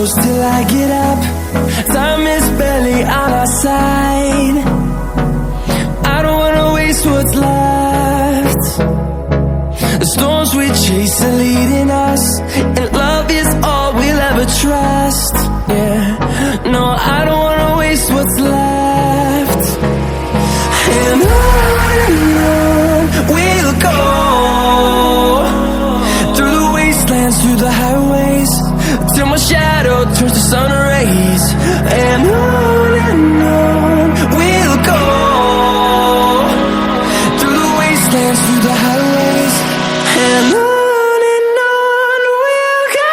close till I get up. Time is barely on our side. I don't wanna waste what's left. The storms we chase are leading us, and love is all we'll ever trust. Yeah, no, I don't wanna waste what's left. And on we'll go, through the wastelands, through the highways, till my shadow turns to sun rays. And on we'll go, through the wastelands, through the highways, and on we'll go.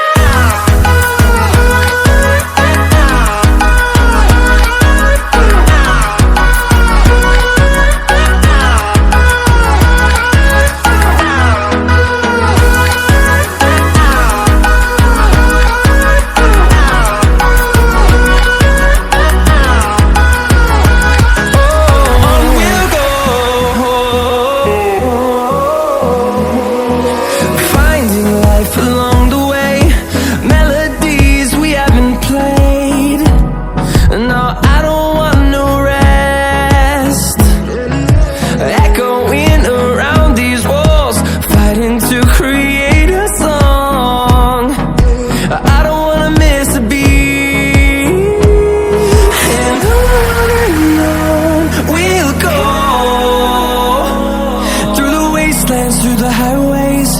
Through the highways,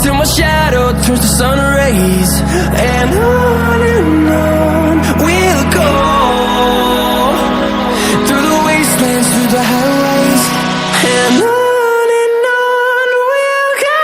till my shadow turns to sun rays. And on we'll go, through the wastelands, through the highways, and on we'll go.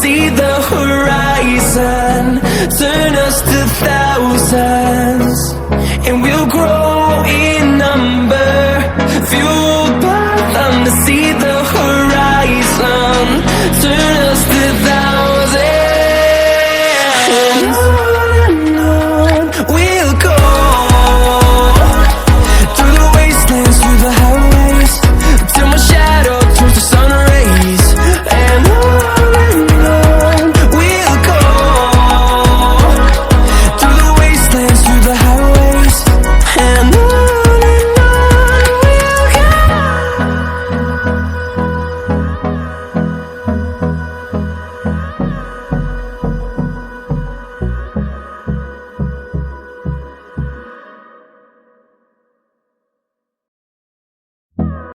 See the